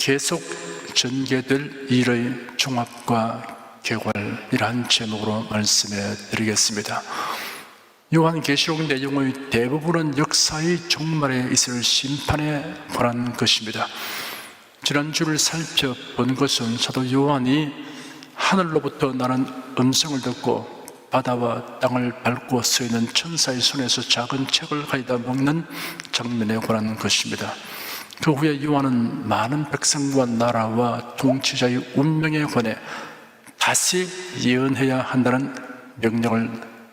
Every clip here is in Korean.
계속 전개될 일의 종합과 개괄이라는 제목으로 말씀해 드리겠습니다. 요한계시록 내용의 대부분은 역사의 종말에 있을 심판에 관한 것입니다. 지난주를 살펴본 것은 사도 요한이 하늘로부터 나는 음성을 듣고 바다와 땅을 밟고 서 있는 천사의 손에서 작은 책을 가져다 먹는 장면에 관한 것입니다. 그 후에 요한은 많은 백성과 나라와 통치자의 운명에 관해 다시 예언해야 한다는 명령을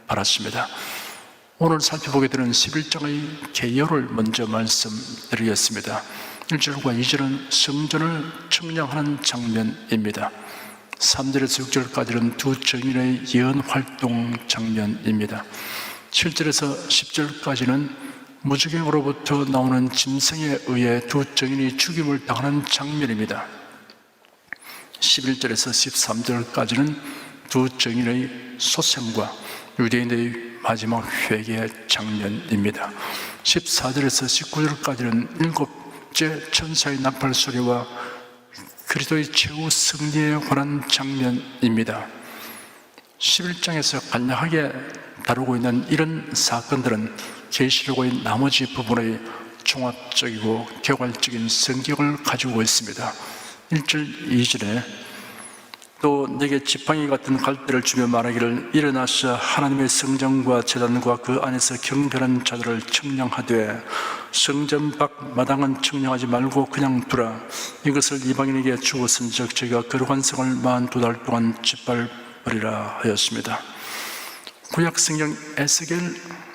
받았습니다. 오늘 살펴보게 되는 11장의 개요를 먼저 말씀드리겠습니다. 1절과 2절은 성전을 측량하는 장면입니다. 3절에서 6절까지는 두 증인의 예언 활동 장면입니다. 7절에서 10절까지는 무지개로부터 나오는 짐승에 의해 두 증인이 죽임을 당하는 장면입니다. 11절에서 13절까지는 두 증인의 소생과 유대인의 마지막 회개 장면입니다. 14절에서 19절까지는 일곱째 천사의 나팔 소리와 그리스도의 최후 승리에 관한 장면입니다. 11장에서 간략하게 다루고 있는 이런 사건들은 계시록의 나머지 부분의 종합적이고 개괄적인 성격을 가지고 있습니다. 1절, 2절에 또 내게 지팡이 같은 갈대를 주며 말하기를 일어나서 하나님의 성전과 제단과 그 안에서 경배하는 자들을 측량하되 성전 밖 마당은 측량하지 말고 그냥 두라. 이것을 이방인에게 주었은즉 저희가 거룩한 성을 42달 동안 짓밟으리라 하였습니다. 구약 성경 에스겔,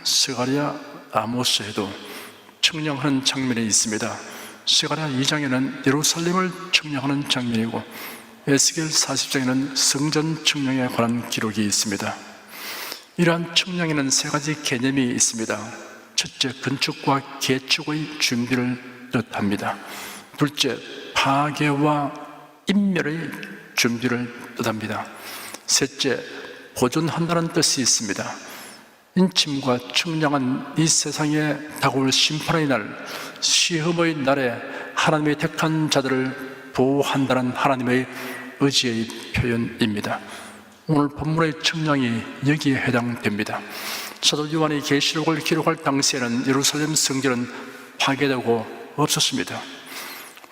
스가랴, 아모스에도 측량하는 장면이 있습니다. 스가랴 2장에는 예루살렘을 측량하는 장면이고 에스겔 40장에는 성전 측량에 관한 기록이 있습니다. 이러한 측량에는 세 가지 개념이 있습니다. 첫째, 건축과 개축의 준비를 뜻합니다. 둘째, 파괴와 인멸의 준비를 뜻합니다. 셋째, 보존한다는 뜻이 있습니다. 인침과 측량은 이 세상에 다가올 심판의 날, 시험의 날에 하나님의 택한 자들을 보호한다는 하나님의 의지의 표현입니다. 오늘 본문의 측량이 여기에 해당됩니다. 사도 요한이 계시록을 기록할 당시에는 예루살렘 성전은 파괴되고 없었습니다.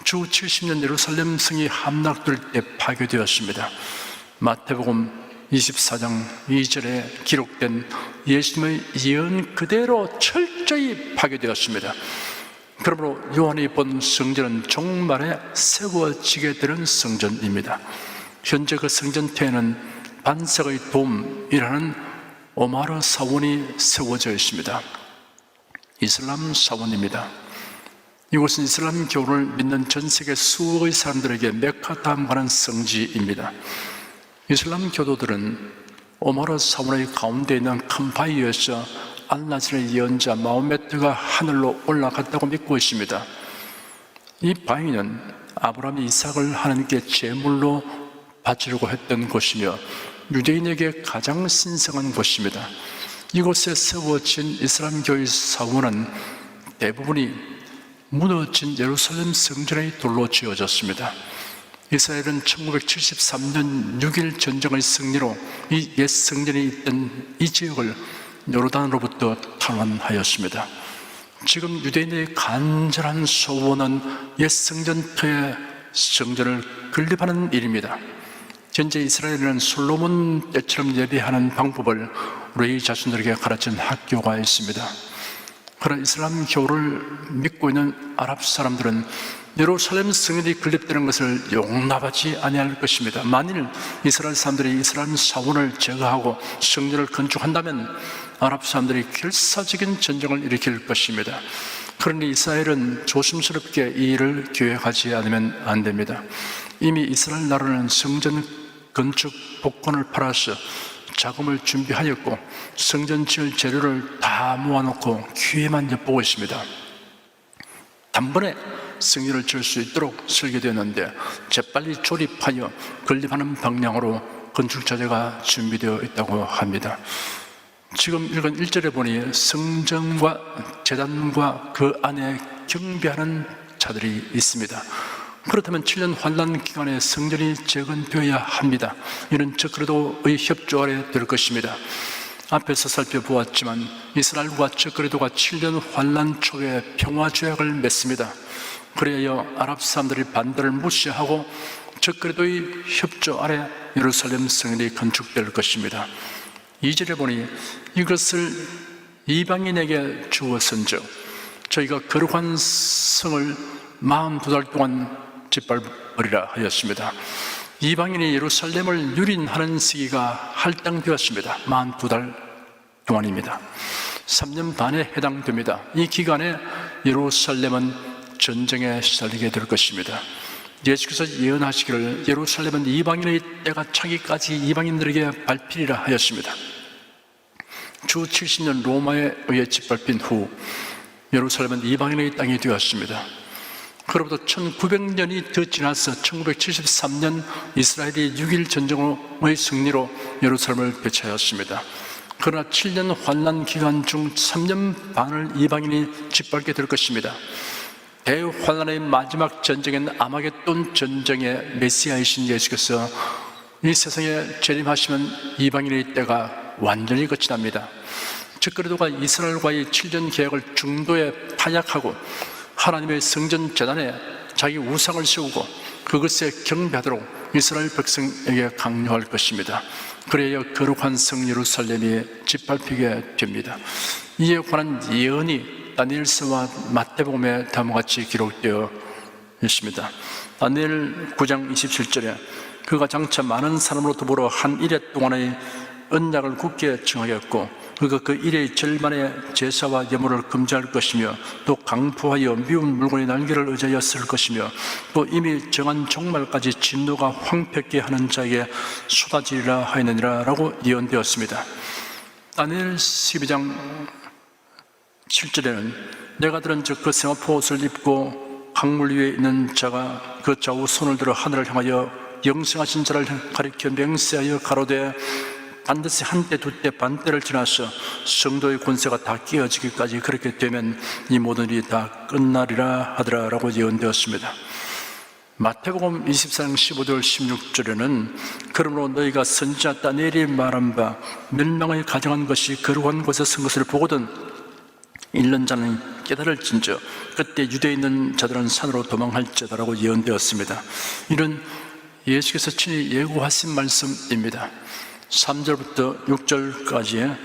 주 70년 예루살렘 성이 함락될 때 파괴되었습니다. 마태복음 24장 2절에 기록된 예수님의 예언 그대로 철저히 파괴되었습니다. 그러므로 요한이 본 성전은 종말에 세워지게 되는 성전입니다. 현재 그 성전태에는 반석의 돔이라는 오마르 사원이 세워져 있습니다. 이슬람 사원입니다. 이곳은 이슬람 교를 믿는 전 세계 수억의 사람들에게 메카 다음 가는 성지입니다. 이슬람 교도들은 오마르 사원의 가운데 있는 큰 바위에서 알라신의 예언자 마호메트가 하늘로 올라갔다고 믿고 있습니다. 이 바위는 아브라함이 이삭을 하나님께 제물로 바치려고 했던 곳이며 유대인에게 가장 신성한 곳입니다. 이곳에 세워진 이슬람교의 사원은 대부분이 무너진 예루살렘 성전의 돌로 지어졌습니다. 이스라엘은 1973년 6.1 전쟁의 승리로 이 옛 성전이 있던 이 지역을 요르단으로부터 탈환하였습니다. 지금 유대인의 간절한 소원은 옛 성전터의 성전을 건립하는 일입니다. 현재 이스라엘에는 솔로몬 때처럼 예배하는 방법을 우리 자신들에게 가르친 학교가 있습니다. 그러나 이슬람교를 믿고 있는 아랍 사람들은 예루살렘 성전이 건립되는 것을 용납하지 아니할 것입니다. 만일 이스라엘 사람들이 이스라엘 사원을 제거하고 성전을 건축한다면 아랍 사람들이 결사적인 전쟁을 일으킬 것입니다. 그러니 이스라엘은 조심스럽게 이 일을 계획하지 않으면 안 됩니다. 이미 이스라엘 나라는 성전 건축 복권을 팔아서 자금을 준비하였고 성전 지을 재료를 다 모아놓고 기회만 엿보고 있습니다. 단번에 성전을 지을 수 있도록 설계되었는데 재빨리 조립하여 건립하는 방향으로 건축 자재가 준비되어 있다고 합니다. 지금 읽은 1절에 보니 성전과 제단과 그 안에 경배하는 자들이 있습니다. 그렇다면 7년 환란 기간에 성전이 재건되어야 합니다. 이는 적그리도의 협조 아래 될 것입니다. 앞에서 살펴보았지만 이스라엘과 적그리도가 7년 환란 초에 평화조약을 맺습니다. 그래야 아랍 사람들이 반대를 무시하고 적그리도의 협조 아래 예루살렘 성전이 건축될 것입니다. 2절에 보니 이것을 이방인에게 주었은즉 저희가 거룩한 성을 42달 동안 짓밟으리라 하였습니다. 이방인이 예루살렘을 유린하는 시기가 할당되었습니다. 42달 동안입니다. 3년 반에 해당됩니다. 이 기간에 예루살렘은 전쟁에 시달리게 될 것입니다. 예수께서 예언하시기를 예루살렘은 이방인의 때가 차기까지 이방인들에게 밟히리라 하였습니다. 주 70년 로마에 의해 짓밟힌 후 예루살렘은 이방인의 땅이 되었습니다. 그로부터 1900년이 더 지나서 1973년 이스라엘이 6.1 전쟁의 승리로 예루살렘을 되찾았습니다. 그러나 7년 환난 기간 중 3년 반을 이방인이 짓밟게 될 것입니다. 대환란의 마지막 전쟁인 아마겟돈 전쟁의 메시아이신 예수께서 이 세상에 재림하시면 이방인의 때가 완전히 끝이 납니다. 적그리도가 이스라엘과의 7년 계약을 중도에 파약하고 하나님의 성전 제단에 자기 우상을 세우고 그것에 경배하도록 이스라엘 백성에게 강요할 것입니다. 그래야 거룩한 성 예루살렘이 짓밟히게 됩니다. 이에 관한 예언이 다니엘서와 마태복음에 다음과 같이 기록되어 있습니다. 다니엘 9장 27절에 그가 장차 많은 사람으로 더불어 한 이레 동안의 언약을 굳게 정하겠고 그가 그 일의 절반의 제사와 예물을 금지할 것이며 또 강포하여 미운 물건의 날개를 의지하여 쓸 것이며 또 이미 정한 종말까지 진노가 황폐케 하는 자에게 쏟아지리라 하였느니라 라고 예언되었습니다. 다니엘 12장 7절에는 내가 들은 즉 그 세마포 옷을 입고 강물 위에 있는 자가 그 좌우 손을 들어 하늘을 향하여 영생하신 자를 가리켜 맹세하여 가로되 반드시 한때 두때 반때를 지나서 성도의 권세가 다 깨어지기까지 그렇게 되면 이 모든 일이 다 끝나리라 하더라 라고 예언되었습니다. 마태복음 24장 15절 16절에는 그러므로 너희가 선지자 다니엘이 말한 바 멸망을 가정한 것이 거룩한 곳에 선 것을 보거든 읽는 자는 깨달을진저 그때 유대에 있는 자들은 산으로 도망할지어다 라고 예언되었습니다. 이는 예수께서 친히 예고하신 말씀입니다. 3절부터 6절까지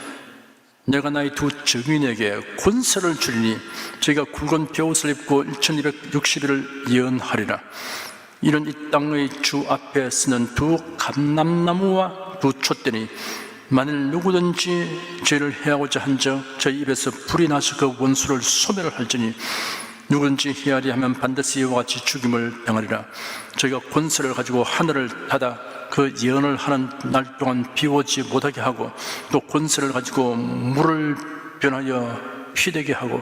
내가 나의 두 증인에게 권세를 주리니 저희가 굵은 벼옷을 입고 1260일을 예언하리라. 이는 이 땅의 주 앞에 쓰는 두 감람나무와 두 촛대니 만일 누구든지 죄를 해하고자 한즉 저희 입에서 불이 나서 그 원수를 소멸할지니 누구든지 헤아리 하면 반드시 이와 같이 죽임을 당하리라. 저희가 권세를 가지고 하늘을 닫아 그 예언을 하는 날 동안 비 오지 못하게 하고 또 권세를 가지고 물을 변하여 피되게 하고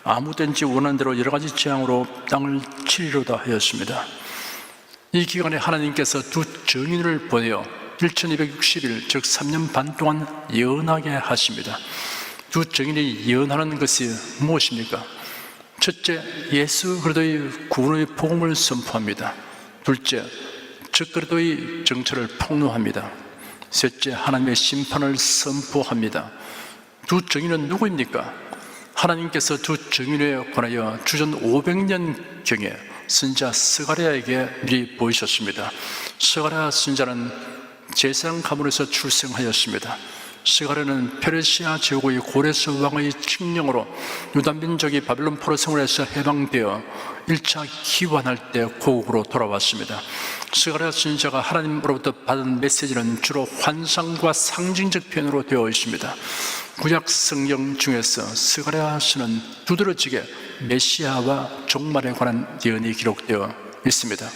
아무든지 원하는 대로 여러 가지 재앙으로 땅을 치리로다 하였습니다. 이 기간에 하나님께서 두 증인을 보내어 1260일 즉 3년 반 동안 예언하게 하십니다. 두 증인이 예언하는 것이 무엇입니까? 첫째, 예수 그리스도의 구원의 복음을 선포합니다. 둘째, 적그리스도의 정체를 폭로합니다. 셋째, 하나님의 심판을 선포합니다. 두 증인은 누구입니까? 하나님께서 두 증인에 관하여 주전 500년경에 선지자 스가랴에게 미리 보이셨습니다. 스가랴 선지자는 제사장 가문에서 출생하였습니다. 스가랴는 페르시아 제국의 고레스 왕의 칙령으로 유다 민족이 바벨론 포로 생활에서 해방되어 1차 기환할 때 고국으로 돌아왔습니다. 스가랴 선지자가 하나님으로부터 받은 메시지는 주로 환상과 상징적 표현으로 되어 있습니다. 구약 성경 중에서 스가랴서는 두드러지게 메시아와 종말에 관한 예언이 기록되어 있습니다.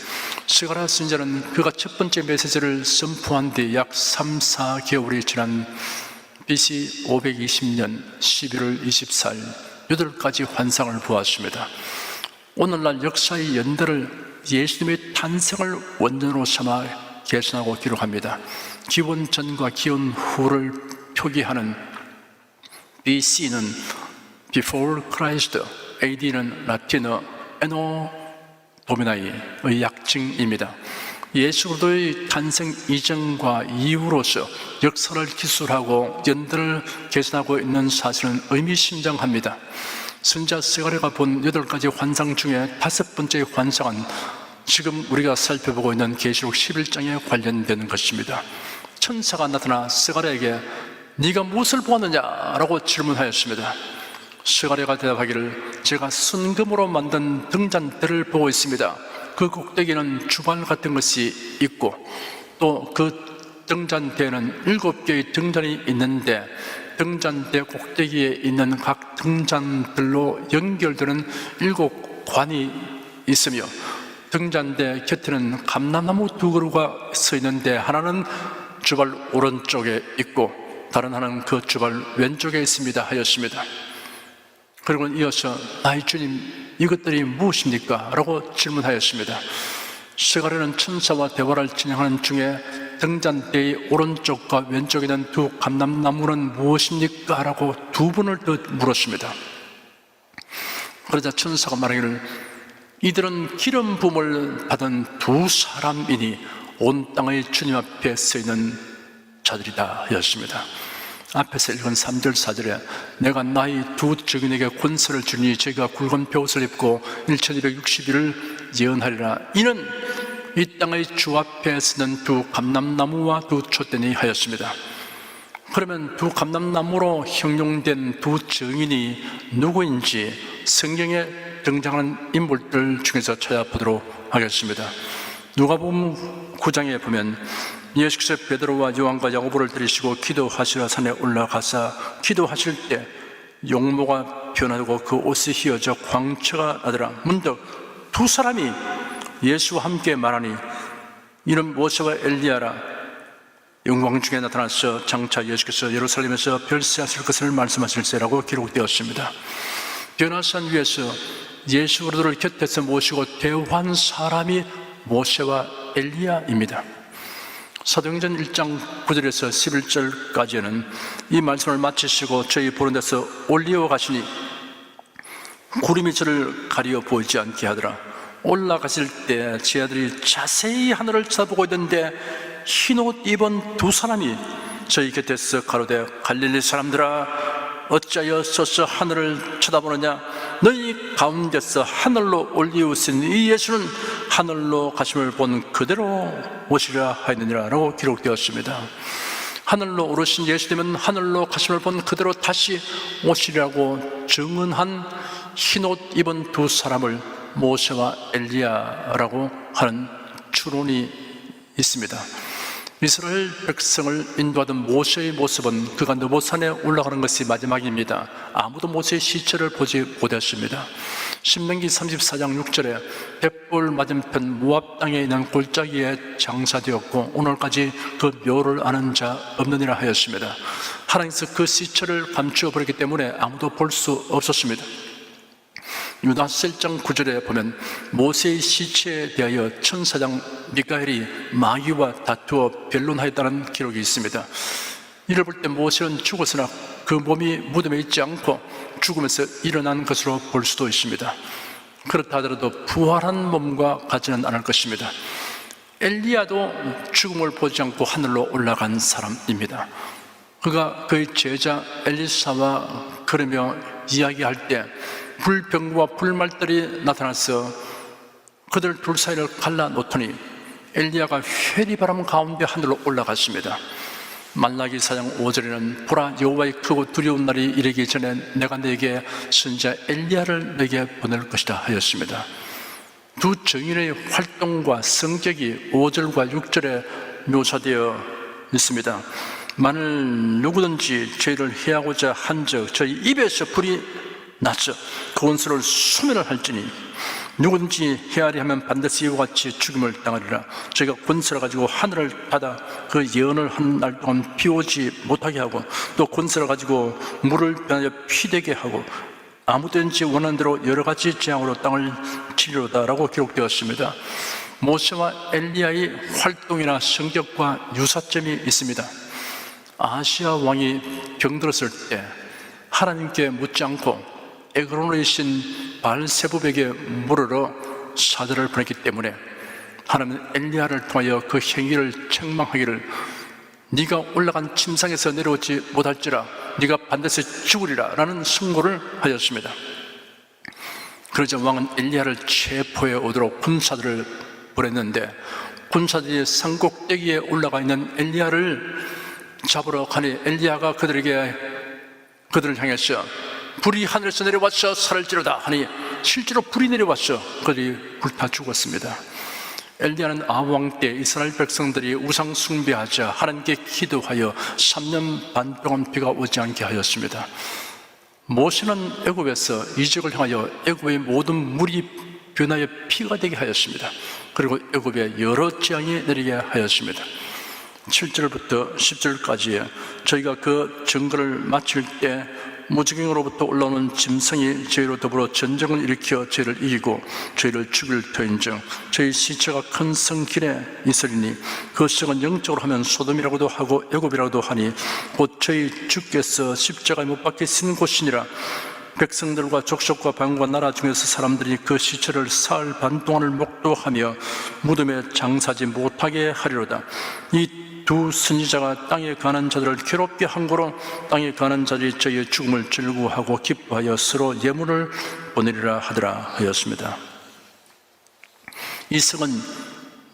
스가랴 선지자는 그가 첫 번째 메시지를 선포한 뒤 약 3-4개월이 지난 BC 520년 11월 24일 8가지 환상을 보았습니다. 오늘날 역사의 연대를 예수님의 탄생을 원전으로 삼아 계산하고 기록합니다. 기원 전과 기원 후를 표기하는 BC는 Before Christ, AD는 라틴어 Anno 도미나이의 약칭입니다. 예수 그리스도의 탄생 이전과 이후로서 역사를 기술하고 연대를 개선하고 있는 사실은 의미심장합니다. 선지자 스가랴가 본 8가지 환상 중에 5번째 환상은 지금 우리가 살펴보고 있는 계시록 11장에 관련된 것입니다. 천사가 나타나 스가랴에게 네가 무엇을 보았느냐라고 질문하였습니다. 스가랴가 대답하기를 제가 순금으로 만든 등잔대를 보고 있습니다. 그 꼭대기에는 주발 같은 것이 있고 또 그 등잔대에는 7개의 등잔이 있는데 등잔대 꼭대기에 있는 각 등잔들로 연결되는 7관이 있으며 등잔대 곁에는 감람나무 2그루가 서 있는데 하나는 주발 오른쪽에 있고 다른 하나는 그 주발 왼쪽에 있습니다 하였습니다. 그리고 이어서 나의 주님 이것들이 무엇입니까? 라고 질문하였습니다. 스가랴는 천사와 대화를 진행하는 중에 등잔대의 오른쪽과 왼쪽에 있는 2 감람나무는 무엇입니까? 라고 2번을 더 물었습니다. 그러자 천사가 말하기를 이들은 기름 부음을 받은 2 사람이니 온 땅의 주님 앞에 서 있는 자들이다 하였습니다. 앞에서 읽은 3절 4절에 내가 나의 2 증인에게 권세를 주니 저희가 굵은 벼옷을 입고 1260일을 예언하리라. 이는 이 땅의 주 앞에 서는 2 감람나무와 2 촛대니 하였습니다. 그러면 2 감람나무로 형용된 2 증인이 누구인지 성경에 등장하는 인물들 중에서 찾아보도록 하겠습니다. 누가복음 9장에 보면 예수께서 베드로와 요한과 야고보를 데리시고 기도하시러 산에 올라가사 기도하실 때 용모가 변하고 그 옷이 휘어져 광채가 나더라. 문득 2 사람이 예수와 함께 말하니 이는 모세와 엘리야라. 영광 중에 나타나서 장차 예수께서 예루살렘에서 별세하실 것을 말씀하실세라고 기록되었습니다. 변화산 위에서 예수 그리스도를 곁에서 모시고 대화한 사람이 모세와 엘리야입니다. 사도행전 1장 9절에서 11절까지는 이 말씀을 마치시고 저희 보는 데서 올리어 가시니 구름이 저를 가리어 보이지 않게 하더라. 올라가실 때 제 아들이 자세히 하늘을 쳐다보고 있는데 흰옷 입은 2 사람이 저희 곁에서 가로되 갈릴리 사람들아 어찌하여 서서 하늘을 쳐다보느냐. 너희 가운데서 하늘로 올리우신 이 예수는 하늘로 가심을 본 그대로 오시리라 하였느니라 라고 기록되었습니다. 하늘로 오르신 예수님은 하늘로 가심을 본 그대로 다시 오시리라고 증언한 흰옷 입은 2 사람을 모세와 엘리야라고 하는 추론이 있습니다. 이스라엘 백성을 인도하던 모세의 모습은 그가 느보산에 올라가는 것이 마지막입니다. 아무도 모세의 시체를 보지 못했습니다. 신명기 34장 6절에 벳볼 맞은편 모압 땅에 있는 골짜기에 장사되었고 오늘까지 그 묘를 아는 자 없느니라 하였습니다. 하나님께서 그 시체를 감추어 버렸기 때문에 아무도 볼 수 없었습니다. 유다서 1장 9절에 보면 모세의 시체에 대하여 천사장 미가엘이 마귀와 다투어 변론하였다는 기록이 있습니다. 이를 볼 때 모세는 죽었으나 그 몸이 무덤에 있지 않고 죽으면서 일어난 것으로 볼 수도 있습니다. 그렇다 하더라도 부활한 몸과 같지는 않을 것입니다. 엘리야도 죽음을 보지 않고 하늘로 올라간 사람입니다. 그가 그의 제자 엘리사와 그러며 이야기할 때 불병과 불말들이 나타나서 그들 둘 사이를 갈라놓더니 엘리야가 회리바람 가운데 하늘로 올라갔습니다. 말라기 4장 5절에는 보라 여호와의 크고 두려운 날이 이르기 전에 내가 너에게 선지자 엘리야를 너에게 보낼 것이다 하였습니다. 2 증인의 활동과 성격이 5절과 6절에 묘사되어 있습니다. 만일 누구든지 죄를 해하고자 한즉 저희 입에서 불이 나서 그 원수를 수면을 할지니 누구든지 헤아리 하면 반드시 이와 같이 죽임을 당하리라. 저희가 권세를 가지고 하늘을 닫아 그 예언을 한 날 동안 비 오지 못하게 하고 또 권세를 가지고 물을 변하여 피되게 하고 아무든지 원하는 대로 여러 가지 재앙으로 땅을 치리로다라고 기록되었습니다. 모세와 엘리야의 활동이나 성격과 유사점이 있습니다. 아시아 왕이 병들었을 때 하나님께 묻지 않고 에그론의 신 바알세붑에게 물으러 사자를 보냈기 때문에 하나님은 엘리야를 통하여 그 행위를 책망하기를 네가 올라간 침상에서 내려오지 못할지라 네가 반드시 죽으리라 라는 선고를 하였습니다. 그러자 왕은 엘리야를 체포해 오도록 군사들을 보냈는데 군사들이 산꼭대기에 올라가 있는 엘리야를 잡으러 가니 엘리야가 그들을 향해서 불이 하늘에서 내려와서 살을지로다 하니 실제로 불이 내려왔어. 그들이 불타 죽었습니다. 엘리야는 아합 때 이스라엘 백성들이 우상 숭배하자 하나님께 기도하여 3년 반 동안 비가 오지 않게 하였습니다. 모세는 애굽에서 이적을 향하여 애굽의 모든 물이 변하여 피가 되게 하였습니다. 그리고 애굽에 여러 재앙이 내리게 하였습니다. 7절부터 10절까지 저희가 그 증거를 마칠 때 무지경으로부터 올라오는 짐승이 저희로 더불어 전쟁을 일으켜 저희를 이기고 저희를 죽일 터인즉 저희 시체가 큰 성길에 있으리니 그 성은 영적으로 하면 소돔이라고도 하고 애굽이라고도 하니 곧 저희 주께서 십자가에 못 박히신 곳이니라. 백성들과 족속과 방과 나라 중에서 사람들이 그 시체를 사흘 반 동안을 목도하며 무덤에 장사지 못하게 하리로다. 이 두 선지자가 땅에 가는 자들을 괴롭게 한 거로 땅에 가는 자들이 저희의 죽음을 즐거워하고 기뻐하여 서로 예물을 보내리라 하더라 하였습니다. 이 성은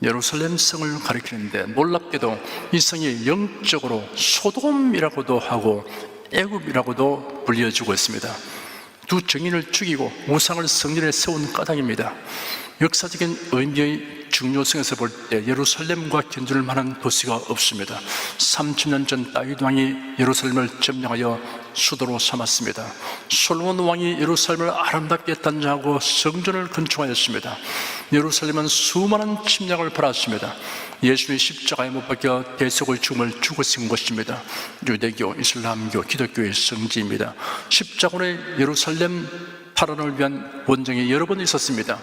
예루살렘 성을 가리키는데 놀랍게도 이 성이 영적으로 소돔이라고도 하고 애굽이라고도 불려지고 있습니다. 두 증인을 죽이고 우상을 성전에 세운 까닭입니다. 역사적인 의미의 중요성에서 볼 때 예루살렘과 견줄 만한 도시가 없습니다. 3000년 전 다윗 왕이 예루살렘을 점령하여 수도로 삼았습니다. 솔로몬 왕이 예루살렘을 아름답게 단장하고 성전을 건축하였습니다. 예루살렘은 수많은 침략을 받았습니다. 예수님이 십자가에 못 박혀 대속의 죽음을 죽으신 것입니다. 유대교, 이슬람교, 기독교의 성지입니다. 십자군의 예루살렘 탈환을 위한 원정이 여러 번 있었습니다.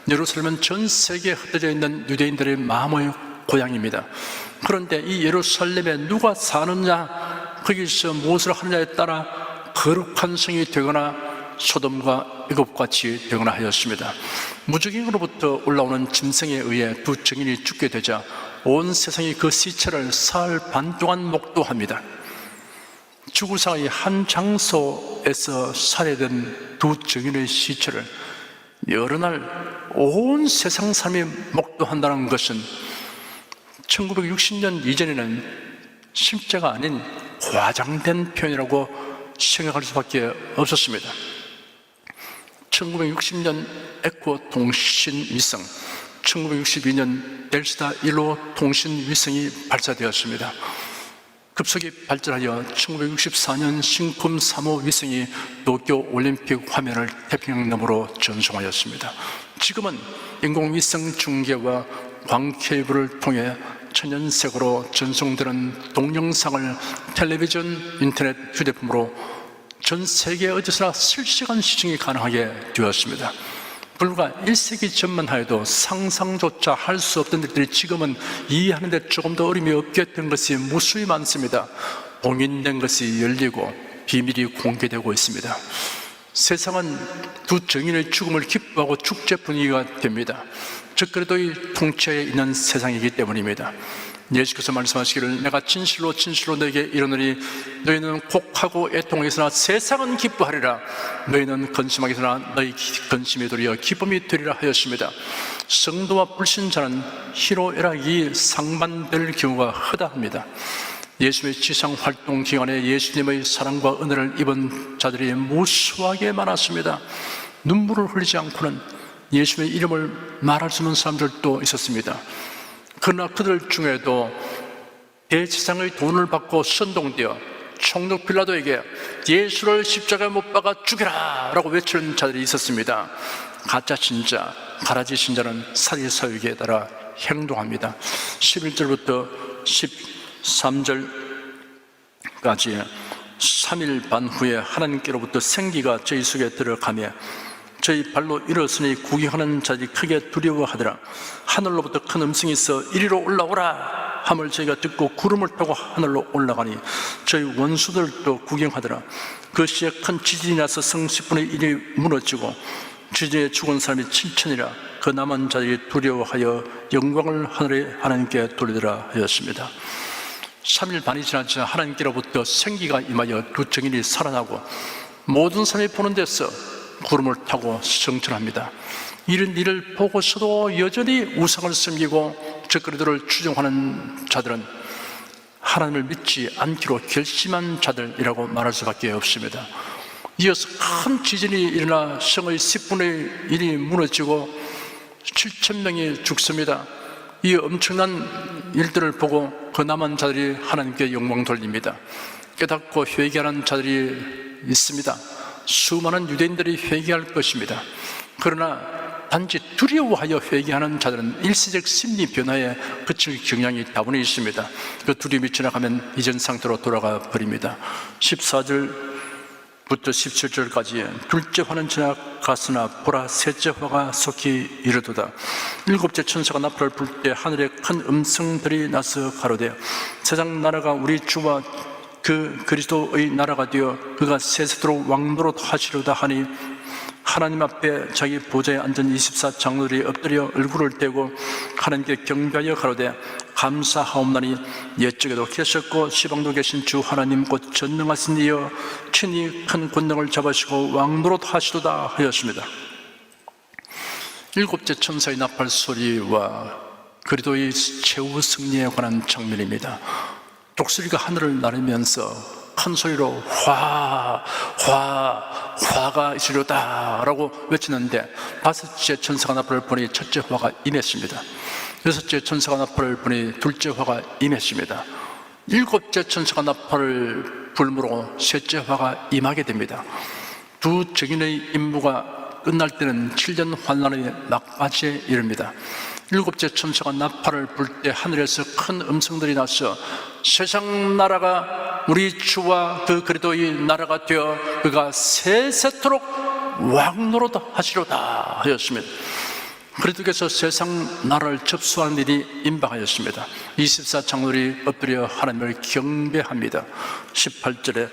예루살렘은 전 세계에 흩어져 있는 유대인들의 마음의 고향입니다. 그런데 이 예루살렘에 누가 사느냐, 거기서 무엇을 하느냐에 따라 거룩한 성이 되거나 소돔과 애굽같이 되거나 하였습니다. 무적행으로부터 올라오는 짐승에 의해 두 증인이 죽게 되자 온 세상이 그 시체를 사흘 반 동안 목도합니다. 죽을 한 장소에서 살해된 두 증인의 시체를 여러 날 온 세상 사람이 목도한다는 것은 1960년 이전에는 실제가 아닌 과장된 표현이라고 생각할 수밖에 없었습니다. 1960년 에코 통신 위성, 1962년 델스타 1호 통신 위성이 발사되었습니다. 급속히 발전하여 1964년 신쿰 3호 위성이 도쿄 올림픽 화면을 태평양 너머로 전송하였습니다. 지금은 인공위성 중계와 광케이블을 통해 천연색으로 전송되는 동영상을 텔레비전, 인터넷, 휴대폰으로 전 세계 어디서나 실시간 시청이 가능하게 되었습니다. 불과 1세기 전만 하여도 상상조차 할 수 없던 일들이 지금은 이해하는 데 조금 더 어려움이 없게 된 것이 무수히 많습니다. 봉인된 것이 열리고 비밀이 공개되고 있습니다. 세상은 두 증인의 죽음을 기뻐하고 축제 분위기가 됩니다. 즉 그리스도의 통치에 있는 세상이기 때문입니다. 예수께서 말씀하시기를 내가 진실로 진실로 너에게 이르노니 너희는 곡하고 애통하겠으나 세상은 기뻐하리라. 너희는 근심하겠으나 너희 근심이 도리어 기쁨이 되리라 하였습니다. 성도와 불신자는 희로애락이 상반될 경우가 허다합니다. 예수님의 지상 활동 기간에 예수님의 사랑과 은혜를 입은 자들이 무수하게 많았습니다. 눈물을 흘리지 않고는 예수님의 이름을 말할 수 없는 사람들도 있었습니다. 그러나 그들 중에도 대제사장의 돈을 받고 선동되어 총독 빌라도에게 예수를 십자가에 못 박아 죽여라 라고 외치는 자들이 있었습니다. 가짜 신자, 가라지 신자는 사리사욕에 따라 행동합니다. 11절부터 13절까지 3일 반 후에 하나님께로부터 생기가 저희 속에 들어가며 저희 발로 일어서니 구경하는 자들이 크게 두려워하더라. 하늘로부터 큰 음성이 있어 이리로 올라오라 함을 저희가 듣고 구름을 타고 하늘로 올라가니 저희 원수들도 구경하더라. 그 시에 큰 지진이 나서 성 10분의 1이 무너지고 지진에 죽은 사람이 7천이라 그 남은 자들이 두려워하여 영광을 하늘의 하나님께 돌리더라 하였습니다. 3일 반이 지나자 하나님께로부터 생기가 임하여 두 증인이 살아나고 모든 사람이 보는 데서 구름을 타고 승천합니다. 이런 일을 보고서도 여전히 우상을 섬기고 적그리들을 추종하는 자들은 하나님을 믿지 않기로 결심한 자들이라고 말할 수밖에 없습니다. 이어서 큰 지진이 일어나 성의 10분의 1이 무너지고 7,000명이 죽습니다. 이 엄청난 일들을 보고 그 남은 자들이 하나님께 영광 돌립니다. 깨닫고 회개하는 자들이 있습니다. 수많은 유대인들이 회개할 것입니다. 그러나 단지 두려워하여 회개하는 자들은 일시적 심리 변화에 그칠 경향이 다분히 있습니다. 그 두려움이 지나가면 이전 상태로 돌아가 버립니다. 14절부터 17절까지 둘째 화는 지나갔으나 보라 셋째 화가 속히 이르도다. 일곱째 천사가 나팔을 불 때 하늘에 큰 음성들이 나서 가로되 세상 나라가 우리 주와 그 그리스도의 나라가 되어 그가 세세토록 왕노릇 하시려다 하니 하나님 앞에 자기 보좌에 앉은 24장로들이 엎드려 얼굴을 떼고 하나님께 경배하여 가로되 감사하옵나니 옛적에도 계셨고 시방도 계신 주 하나님 곧 전능하신 이여 친히 큰 권능을 잡으시고 왕노릇 하시도다 하였습니다. 일곱째 천사의 나팔 소리와 그리스도의 최후 승리에 관한 장면입니다. 독수리가 하늘을 나르면서 큰 소리로 화가 있으려다 라고 외치는데 다섯째 천사가 나팔을 부니 첫째 화가 임했습니다. 여섯째 천사가 나팔을 부니 둘째 화가 임했습니다. 일곱째 천사가 나팔을 불므로 셋째 화가 임하게 됩니다. 두 증인의 임무가 끝날 때는 7년 환란의 막바지에 이릅니다. 일곱째 천사가 나팔을 불 때 하늘에서 큰 음성들이 나서 세상 나라가 우리 주와 그 그리스도의 나라가 되어 그가 세세토록 왕노릇 하시로다 하였습니다. 그리스도께서 세상 나라를 접수하는 일이 임박하였습니다. 24장로들이 엎드려 하나님을 경배합니다. 18절에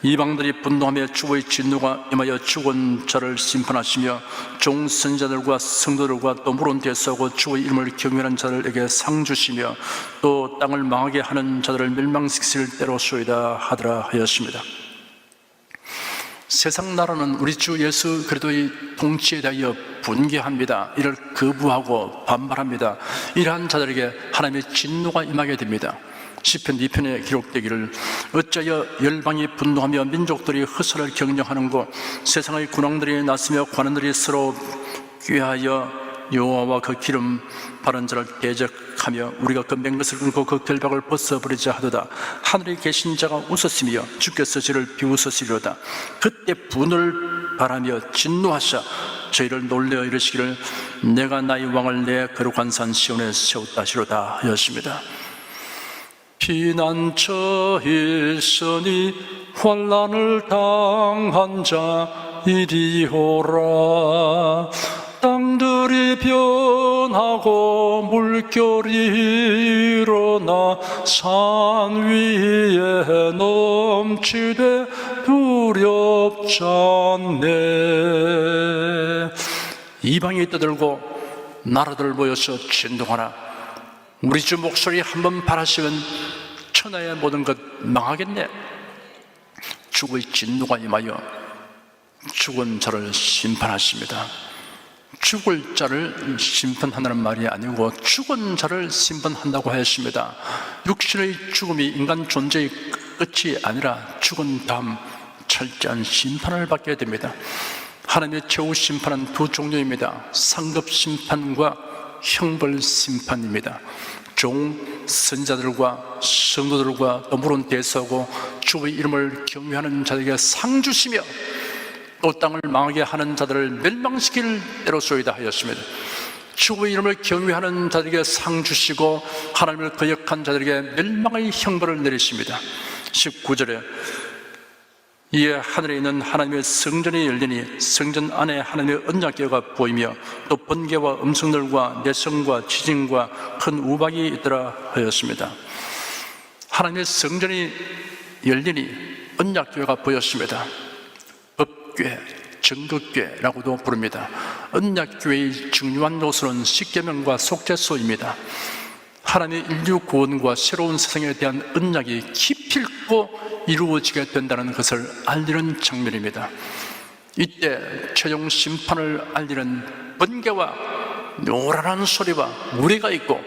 이방들이 분노하며 주의 진노가 임하여 죽은 자를 심판하시며 종 선지자들과 성도들과 또 물은 뒤에 서고 주의 이름을 경외하는 자들에게 상 주시며 또 땅을 망하게 하는 자들을 멸망시킬 때로소이다 하더라 하였습니다. 세상 나라는 우리 주 예수 그리스도의 통치에 대하여 분개합니다. 이를 거부하고 반발합니다. 이러한 자들에게 하나님의 진노가 임하게 됩니다. 시편 2편에 기록되기를 어찌하여 열방이 분노하며 민족들이 허사를 경영하는 것 세상의 군왕들이 나서며 관원들이 서로 꾀하여 여호와와 그 기름 바른 자를 대적하며 우리가 그 맹것을 끊고 그 결박을 벗어버리자 하도다. 하늘에 계신 자가 웃었으며 주께서 저를 비웃으시리로다. 그때 분을 바라며 진노하사 저희를 놀려 이르시기를 내가 나의 왕을 내 거룩한 산 시온에 세웠다 하시로다 하였습니다. 피난처에 있으니 환난을 당한 자 이리오라. 땅들이 변하고 물결이 일어나 산 위에 넘치되 두렵지 않네. 이방이 떠들고 나라들 모여서 진동하나 우리 주 목소리 한번 바라시면 천하의 모든 것 망하겠네. 죽의 진노가 임하여 죽은 자를 심판하십니다. 죽을 자를 심판한다는 말이 아니고 죽은 자를 심판한다고 하였습니다. 육신의 죽음이 인간 존재의 끝이 아니라 죽은 다음 철저한 심판을 받게 됩니다. 하나님의 최후 심판은 두 종류입니다. 상급 심판과 형벌 심판입니다. 종 선자들과 성도들과 또 물은 대서고 주의 이름을 경외하는 자들에게 상 주시며 또 땅을 망하게 하는 자들을 멸망시킬 때로소이다 하였습니다. 주의 이름을 경외하는 자들에게 상 주시고 하나님을 거역한 자들에게 멸망의 형벌을 내리십니다. 19절에 이에 하늘에 있는 하나님의 성전이 열리니 성전 안에 하나님의 언약궤가 보이며 또 번개와 음성들과 내성과 지진과 큰 우박이 있더라 하였습니다. 하나님의 성전이 열리니 언약궤가 보였습니다. 법궤, 정극교회라고도 부릅니다. 언약교회의 중요한 요소는 십계명과 속죄소입니다. 하나님의 인류 구원과 새로운 세상에 대한 언약이 깊이 있고 이루어지게 된다는 것을 알리는 장면입니다. 이때 최종 심판을 알리는 번개와 요란한 소리와 무리가 있고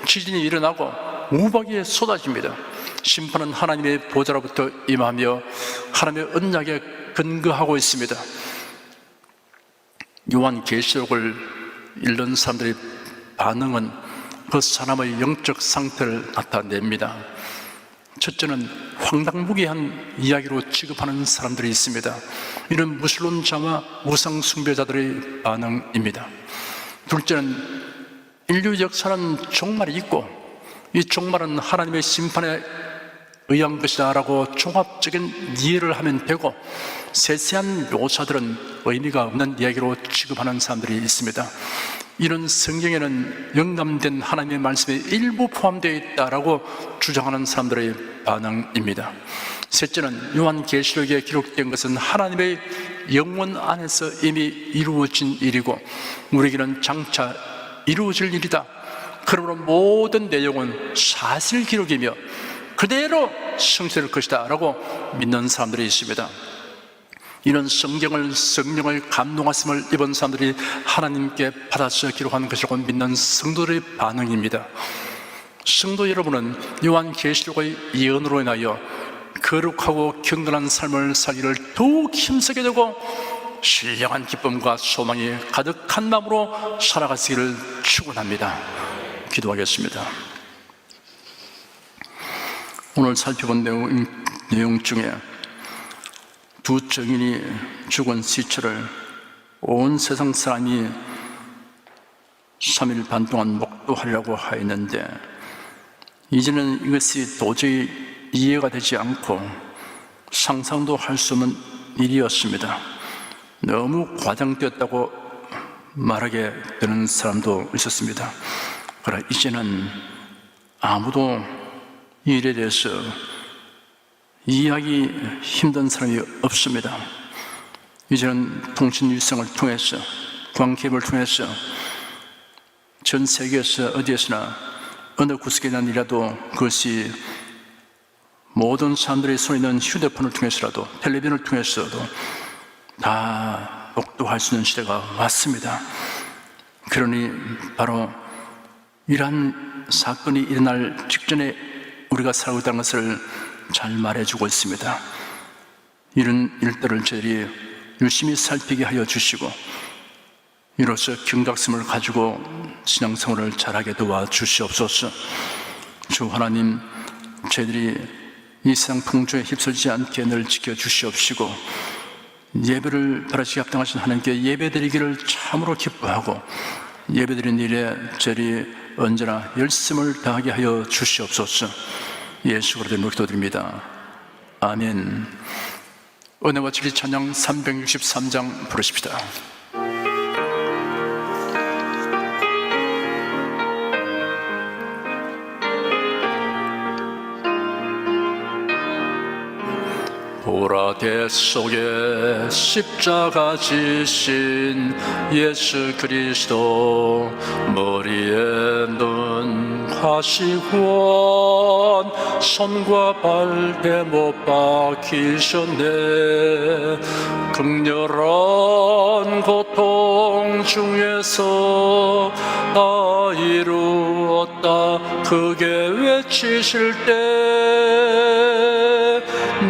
지진이 일어나고 우박이 쏟아집니다. 심판은 하나님의 보좌로부터 임하며 하나님의 언약에 근거하고 있습니다. 요한계시록을 읽는 사람들의 반응은 그 사람의 영적 상태를 나타냅니다. 첫째는 황당무계한 이야기로 취급하는 사람들이 있습니다. 이런 무신론자와 우상 숭배자들의 반응입니다. 둘째는 인류 역사는 종말이 있고 이 종말은 하나님의 심판에 의한 것이다 라고 종합적인 이해를 하면 되고, 세세한 묘사들은 의미가 없는 이야기로 취급하는 사람들이 있습니다. 이런 성경에는 영감된 하나님의 말씀이 일부 포함되어 있다라고 주장하는 사람들의 반응입니다. 셋째는 요한계시록에 기록된 것은 하나님의 영원 안에서 이미 이루어진 일이고 우리에게는 장차 이루어질 일이다. 그러므로 모든 내용은 사실 기록이며 그대로 성취될 것이다 라고 믿는 사람들이 있습니다. 이런 성령을 감동하심을 입은 사람들이 하나님께 받아서 기록한 것이라고 믿는 성도들의 반응입니다. 성도 여러분은 요한계시록의 예언으로 인하여 거룩하고 경건한 삶을 살기를 더욱 힘쓰게 되고 신령한 기쁨과 소망이 가득한 마음으로 살아가시기를 축원합니다. 기도하겠습니다. 오늘 살펴본 내용 중에 두 증인이 죽은 시체를 온 세상 사람이 3일 반 동안 목도하려고 하였는데 이제는 이것이 도저히 이해가 되지 않고 상상도 할 수 없는 일이었습니다. 너무 과장되었다고 말하게 되는 사람도 있었습니다. 그러나 이제는 아무도 이 일에 대해서 이해하기 힘든 사람이 없습니다. 이제는 통신일성을 통해서, 광케이블을 통해서 전 세계에서 어디에서나 어느 구석에난이라도 그것이 모든 사람들의 손에 있는 휴대폰을 통해서라도, 텔레비전을 통해서도 다 목도할 수 있는 시대가 왔습니다. 그러니 바로 이러한 사건이 일어날 직전에 우리가 살고 있다는 것을 잘 말해주고 있습니다. 이런 일들을 저희들이 열심히 살피게 하여 주시고 이로써 경각심을 가지고 신앙생활을 잘하게 도와주시옵소서. 주 하나님, 저희들이 이 세상 풍조에 휩쓸지 않게 늘 지켜주시옵시고 예배를 바라시게 합당하신 하나님께 예배드리기를 참으로 기뻐하고 예배드리는 일에 저희들이 언제나 열심을 다하게 하여 주시옵소서. 예수 그리스도의 기도드립니다. 아멘. 은혜와 진리 찬양 363장 부르십시다. 보라대 속에 십자가 지신 예수 그리스도, 머리에 눈 하시고 손과 발에 못 박히셨네. 극렬한 고통 중에서 다 이루었다 크게 외치실 때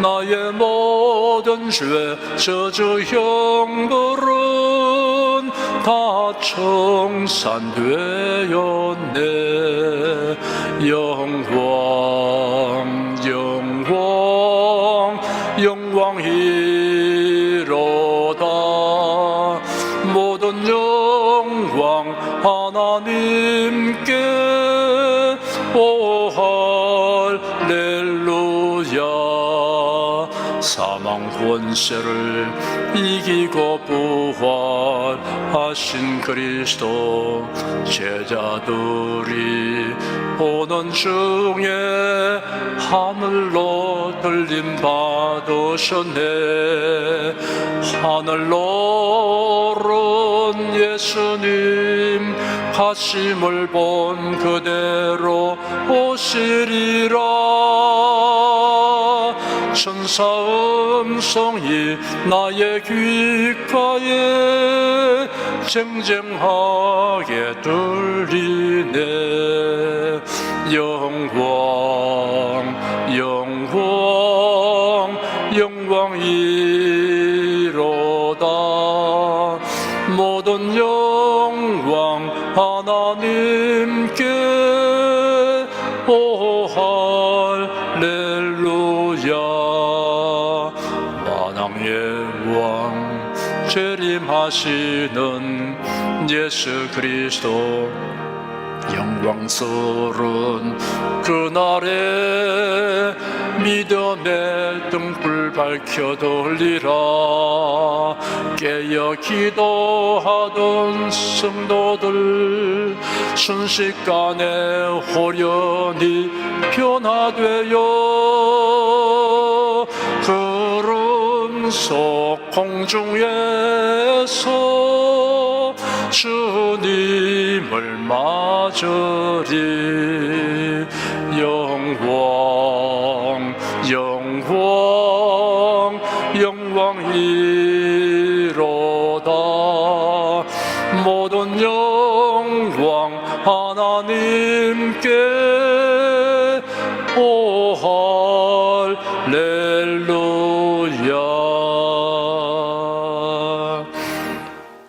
나의 모든 죄 저주 형벌은 다 청산되었네. 영광 영광 영광이로다. 모든 영광 하나님께. 오 할렐루야. 사망 권세를 이기고 부활하신 그리스도, 제자들이 보는 중에 하늘로 들림 받으셨네. 하늘로 오른 예수님 가심을 본 그대로 오시리라. 천사 음성이 나의 귓가에 쟁쟁하게 들리네. 영광 영광 영광이로다. 모든 영광 하나님께. 오 할렐루야. 만왕의 왕 재림하시는 예수 그리스도 영광스러운 그날에 믿음의 등불 밝혀 돌리라. 깨어 기도하던 성도들 순식간에 호련히 변화되어 구름 속 공중에서 주님을 맞으리. 영광 영광 영광이로다. 모든 영광 하나님께. 오 할렐루야.